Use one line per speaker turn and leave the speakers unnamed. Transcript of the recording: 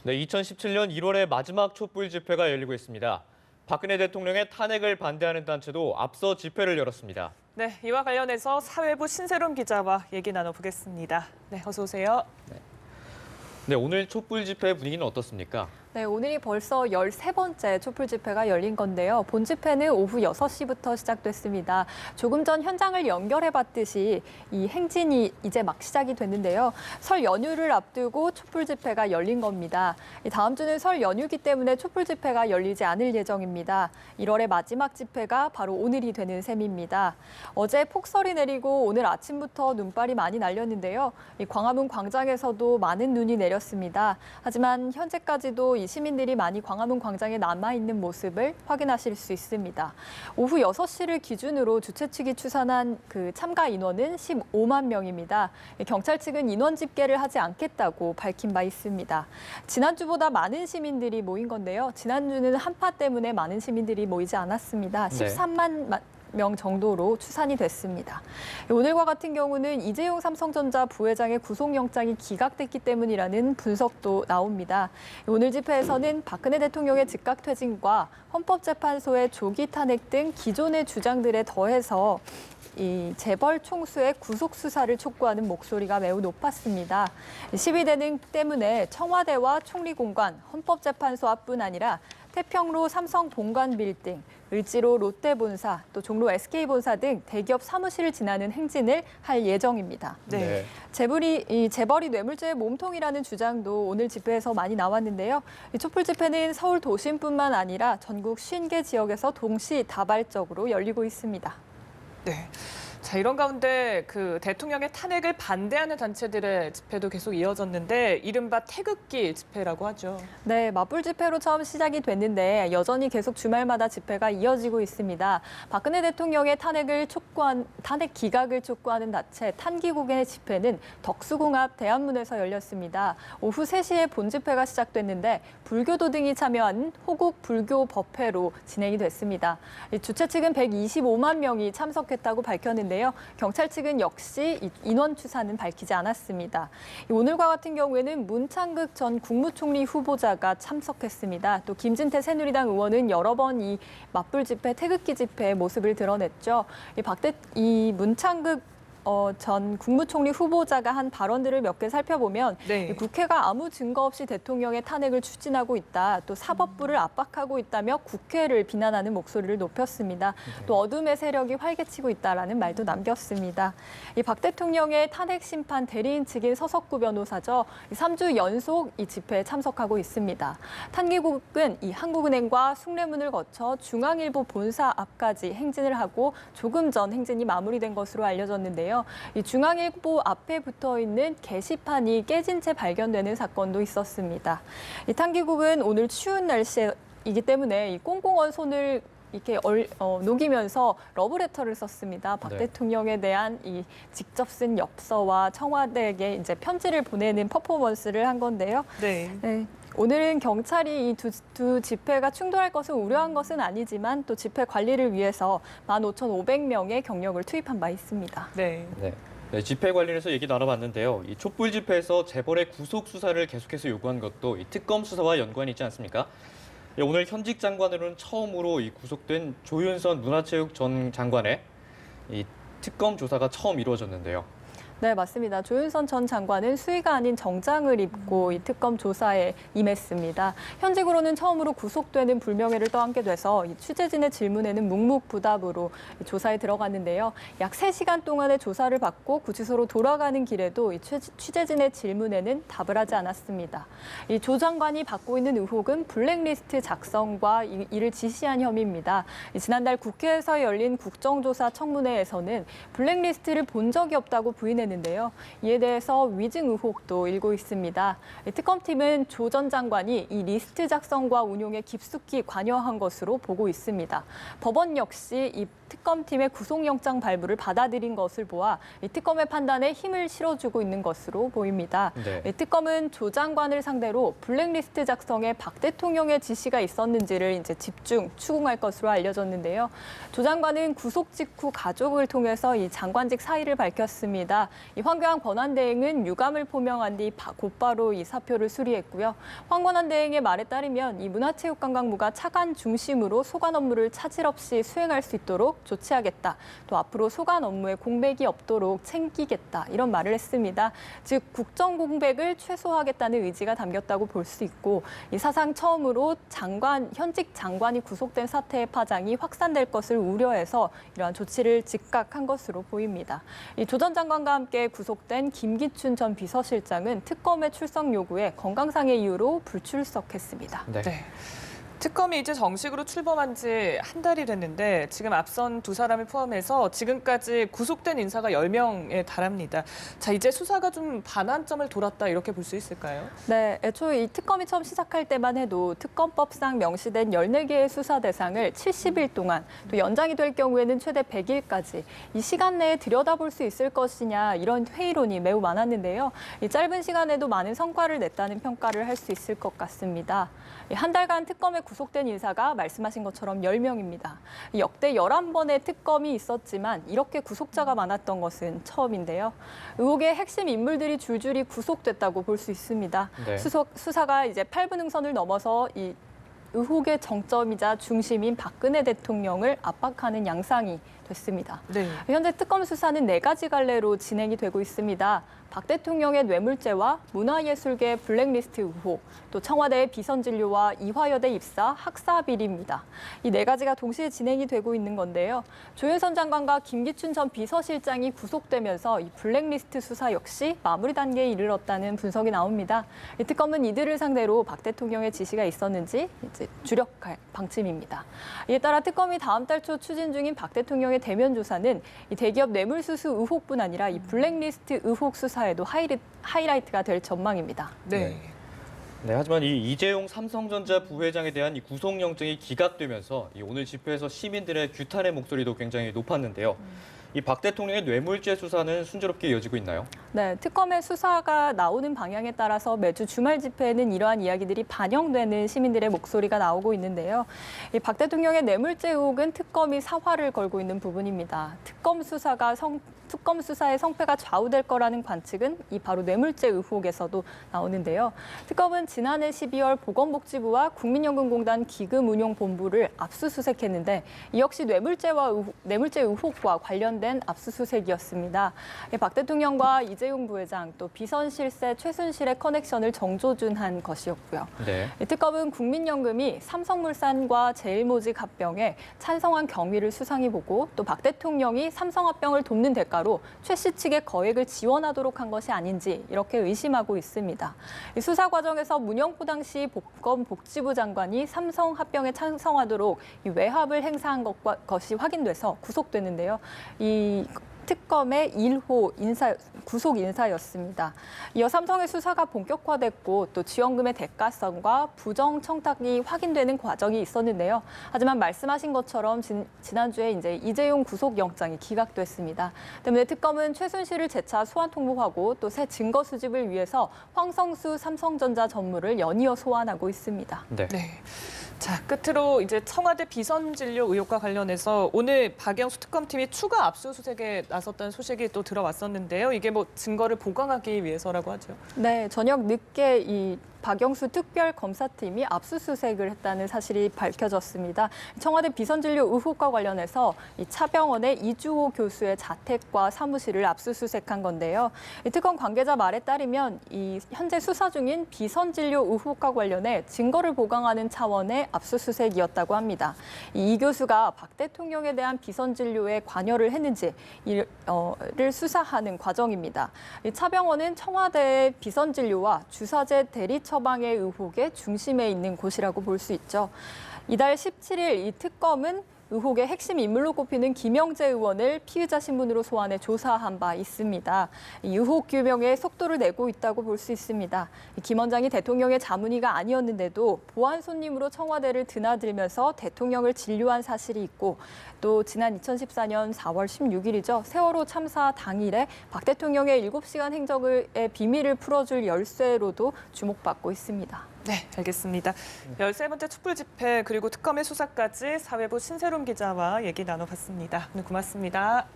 네, 2017년 1월에 마지막 촛불 집회가 열리고 있습니다. 박근혜 대통령의 탄핵을 반대하는 단체도 앞서 집회를 열었습니다.
네, 이와 관련해서 사회부 신세롬 기자와 얘기 나눠보겠습니다. 네, 어서 오세요.
네, 오늘 촛불 집회 분위기는 어떻습니까?
네, 오늘이 벌써 13번째 촛불 집회가 열린 건데요. 본 집회는 오후 6시부터 시작됐습니다. 조금 전 현장을 연결해봤듯이 이 행진이 이제 막 시작이 됐는데요. 설 연휴를 앞두고 촛불 집회가 열린 겁니다. 다음 주는 설 연휴이기 때문에 촛불 집회가 열리지 않을 예정입니다. 1월의 마지막 집회가 바로 오늘이 되는 셈입니다. 어제 폭설이 내리고 오늘 아침부터 눈발이 많이 날렸는데요. 이 광화문 광장에서도 많은 눈이 내렸습니다. 하지만 현재까지도 이 시민들이 많이 광화문 광장에 남아있는 모습을 확인하실 수 있습니다. 오후 6시를 기준으로 주최 측이 추산한 그 참가 인원은 15만 명입니다. 경찰 측은 인원 집계를 하지 않겠다고 밝힌 바 있습니다. 지난주보다 많은 시민들이 모인 건데요. 지난주는 한파 때문에 많은 시민들이 모이지 않았습니다. 13만 명 정도로 추산이 됐습니다. 오늘과 같은 경우는 이재용 삼성전자 부회장의 구속영장이 기각됐기 때문이라는 분석도 나옵니다. 오늘 집회에서는 박근혜 대통령의 즉각퇴진과 헌법재판소의 조기 탄핵 등 기존의 주장들에 더해서 이 재벌 총수의 구속 수사를 촉구하는 목소리가 매우 높았습니다. 시위대는 때문에 청와대와 총리공관, 헌법재판소 앞뿐 아니라 태평로 삼성 본관 빌딩, 을지로 롯데본사, 또 종로 SK본사 등 대기업 사무실을 지나는 행진을 할 예정입니다.
네.
재벌이 뇌물죄의 몸통이라는 주장도 오늘 집회에서 많이 나왔는데요. 이 촛불 집회는 서울 도심뿐만 아니라 전국 50개 지역에서 동시다발적으로 열리고 있습니다.
네. 자, 이런 가운데 그 대통령의 탄핵을 반대하는 단체들의 집회도 계속 이어졌는데 이른바 태극기 집회라고 하죠.
네, 맞불 집회로 처음 시작이 됐는데 여전히 계속 주말마다 집회가 이어지고 있습니다. 박근혜 대통령의 탄핵 기각을 촉구하는 단체 탄기국의 집회는 덕수궁 앞 대한문에서 열렸습니다. 오후 3시에 본 집회가 시작됐는데 불교도 등이 참여한 호국 불교 법회로 진행이 됐습니다. 주최 측은 125만 명이 참석했다고 밝혔는데요. 경찰 측은 역시 인원 추산은 밝히지 않았습니다. 오늘과 같은 경우에는 문창극 전 국무총리 후보자가 참석했습니다. 또 김진태 새누리당 의원은 여러 번 이 맞불 집회, 태극기 집회의 모습을 드러냈죠. 이 문창극 전 국무총리 후보자가 한 발언들을 몇 개 살펴보면
네.
국회가 아무 증거 없이 대통령의 탄핵을 추진하고 있다. 또 사법부를 압박하고 있다며 국회를 비난하는 목소리를 높였습니다. 또 어둠의 세력이 활개치고 있다라는 말도 남겼습니다. 이 박 대통령의 탄핵 심판 대리인 측인 서석구 변호사죠. 3주 연속 이 집회에 참석하고 있습니다. 탄기국은 이 한국은행과 숭례문을 거쳐 중앙일보 본사 앞까지 행진을 하고 조금 전 행진이 마무리된 것으로 알려졌는데요. 이 중앙일보 앞에 붙어 있는 게시판이 깨진 채 발견되는 사건도 있었습니다. 이 탄기국은 오늘 추운 날씨이기 때문에 이 꽁꽁 언 손을 이렇게 녹이면서 러브레터를 썼습니다. 박 대통령에 대한 이 직접 쓴 엽서와 청와대에게 이제 편지를 보내는 퍼포먼스를 한 건데요.
네.
오늘은 경찰이 이 두 집회가 충돌할 것을 우려한 것은 아니지만 또 집회 관리를 위해서 15,500명의 경력을 투입한 바 있습니다.
네.
네, 집회 관련해서 얘기 나눠봤는데요. 이 촛불 집회에서 재벌의 구속 수사를 계속해서 요구한 것도 이 특검 수사와 연관이 있지 않습니까? 오늘 현직 장관으로는 처음으로 이 구속된 조윤선 문화체육 전 장관의 이 특검 조사가 처음 이루어졌는데요.
네, 맞습니다. 조윤선 전 장관은 수의가 아닌 정장을 입고 이 특검 조사에 임했습니다. 현직으로는 처음으로 구속되는 불명예를 떠안게 돼서 이 취재진의 질문에는 묵묵부답으로 조사에 들어갔는데요. 약 3시간 동안의 조사를 받고 구치소로 돌아가는 길에도 이 취재진의 질문에는 답을 하지 않았습니다. 이 조 장관이 받고 있는 의혹은 블랙리스트 작성과 이를 지시한 혐의입니다. 지난달 국회에서 열린 국정조사 청문회에서는 블랙리스트를 본 적이 없다고 부인했는데요. 이에 대해서 위증 의혹도 일고 있습니다. 특검팀은 조 전 장관이 이 리스트 작성과 운용에 깊숙이 관여한 것으로 보고 있습니다. 법원 역시 이 특검팀의 구속영장 발부를 받아들인 것을 보아 이 특검의 판단에 힘을 실어주고 있는 것으로 보입니다.
네.
특검은 조 장관을 상대로 블랙리스트 작성에 박 대통령의 지시가 있었는지를 이제 집중 추궁할 것으로 알려졌는데요. 조 장관은 구속 직후 가족을 통해서 이 장관직 사의를 밝혔습니다. 이 황교안 권한대행은 유감을 표명한 뒤 곧바로 이 사표를 수리했고요. 황 권한대행의 말에 따르면 이 문화체육관광부가 차관 중심으로 소관 업무를 차질 없이 수행할 수 있도록 조치하겠다. 또 앞으로 소관 업무에 공백이 없도록 챙기겠다. 이런 말을 했습니다. 즉 국정 공백을 최소화하겠다는 의지가 담겼다고 볼 수 있고 이 사상 처음으로 현직 장관이 구속된 사태의 파장이 확산될 것을 우려해서 이러한 조치를 즉각한 것으로 보입니다. 이 조 전 장관과 함께 구속된 김기춘 전 비서실장은 특검의 출석 요구에 건강상의 이유로 불출석했습니다.
네.
네. 특검이 이제 정식으로 출범한 지 한 달이 됐는데 지금 앞선 두 사람을 포함해서 지금까지 구속된 인사가 10명에 달합니다. 자, 이제 수사가 좀 반환점을 돌았다 이렇게 볼 수 있을까요?
네, 애초에 이 특검이 처음 시작할 때만 해도 특검법상 명시된 14개의 수사 대상을 70일 동안 또 연장이 될 경우에는 최대 100일까지 이 시간 내에 들여다볼 수 있을 것이냐 이런 회의론이 매우 많았는데요. 이 짧은 시간에도 많은 성과를 냈다는 평가를 할 수 있을 것 같습니다. 한 달간 특검에 구속된 인사가 말씀하신 것처럼 10명입니다. 역대 11번의 특검이 있었지만 이렇게 구속자가 많았던 것은 처음인데요. 의혹의 핵심 인물들이 줄줄이 구속됐다고 볼 수 있습니다.
네.
수사가 이제 8분 응선을 넘어서 이 의혹의 정점이자 중심인 박근혜 대통령을 압박하는 양상이 됐습니다.
네.
현재 특검 수사는 4가지 갈래로 진행이 되고 있습니다. 박 대통령의 뇌물죄와 문화예술계 블랙리스트 의혹, 또 청와대의 비선진료와 이화여대 입사 학사 비리입니다. 이 4가지가 동시에 진행이 되고 있는 건데요. 조윤선 장관과 김기춘 전 비서실장이 구속되면서 이 블랙리스트 수사 역시 마무리 단계에 이르렀다는 분석이 나옵니다. 이 특검은 이들을 상대로 박 대통령의 지시가 있었는지 이제 주력할 방침입니다. 이에 따라 특검이 다음 달 초 추진 중인 박 대통령의 대면 조사는 이 대기업 뇌물수수 의혹뿐 아니라 이 블랙리스트 의혹 수사에도 하이라이트가 될 전망입니다.
네.
네, 하지만 이 이재용 삼성전자 부회장에 대한 이 구속영장이 기각되면서 이 오늘 집회에서 시민들의 규탄의 목소리도 굉장히 높았는데요. 이 박 대통령의 뇌물죄 수사는 순조롭게 이어지고 있나요?
네, 특검의 수사가 나오는 방향에 따라서 매주 주말 집회에는 이러한 이야기들이 반영되는 시민들의 목소리가 나오고 있는데요. 이 박 대통령의 뇌물죄 의혹은 특검이 사활을 걸고 있는 부분입니다. 특검 수사의 성패가 좌우될 거라는 관측은 이 바로 뇌물죄 의혹에서도 나오는데요. 특검은 지난해 12월 보건복지부와 국민연금공단 기금운용본부를 압수수색했는데 이 역시 뇌물죄 의혹과 관련된 압수수색이었습니다. 박 대통령과 이재용 부회장 또 비선 실세 최순실의 커넥션을 정조준한 것이었고요.
네.
특검은 국민연금이 삼성물산과 제일모직 합병에 찬성한 경위를 수상해 보고 또 박 대통령이 삼성 합병을 돕는 대가로 최 씨 측의 거액을 지원하도록 한 것이 아닌지 이렇게 의심하고 있습니다. 이 수사 과정에서 문영포 당시 보건복지부 장관이 삼성 합병에 찬성하도록 이 외압을 행사한 것이 확인돼서 구속됐는데요. 이 특검의 1호 구속 인사였습니다. 이어 삼성의 수사가 본격화됐고 또 지원금의 대가성과 부정 청탁이 확인되는 과정이 있었는데요. 하지만 말씀하신 것처럼 지난주에 이제 이재용 구속 영장이 기각됐습니다. 때문에 특검은 최순실을 재차 소환 통보하고 또 새 증거 수집을 위해서 황성수 삼성전자 전무를 연이어 소환하고 있습니다.
네.
네. 자, 끝으로 이제 청와대 비선진료 의혹과 관련해서 오늘 박영수 특검팀이 추가 압수수색에 나섰다는 소식이 또 들어왔었는데요. 이게 뭐 증거를 보강하기 위해서라고 하죠.
네, 저녁 늦게 이 박영수 특별검사팀이 압수수색을 했다는 사실이 밝혀졌습니다. 청와대 비선진료 의혹과 관련해서 이 차병원의 이주호 교수의 자택과 사무실을 압수수색한 건데요. 이 특검 관계자 말에 따르면 이 현재 수사 중인 비선진료 의혹과 관련해 증거를 보강하는 차원의 압수수색이었다고 합니다. 이 교수가 박 대통령에 대한 비선진료에 관여를 했는지를 수사하는 과정입니다. 이 차병원은 청와대의 비선진료와 주사제 대리 처방의 의혹의 중심에 있는 곳이라고 볼 수 있죠. 이달 17일 이 특검은 의혹의 핵심 인물로 꼽히는 김영재 의원을 피의자 신분으로 소환해 조사한 바 있습니다. 이 의혹 규명에 속도를 내고 있다고 볼 수 있습니다. 김 원장이 대통령의 자문의가 아니었는데도 보안 손님으로 청와대를 드나들면서 대통령을 진료한 사실이 있고 또 지난 2014년 4월 16일이죠. 세월호 참사 당일에 박 대통령의 7시간 행적의 비밀을 풀어줄 열쇠로도 주목받고 있습니다.
네, 알겠습니다. 13번째 촛불 집회 그리고 특검의 수사까지 사회부 신세롬 기자와 얘기 나눠봤습니다. 오늘 고맙습니다.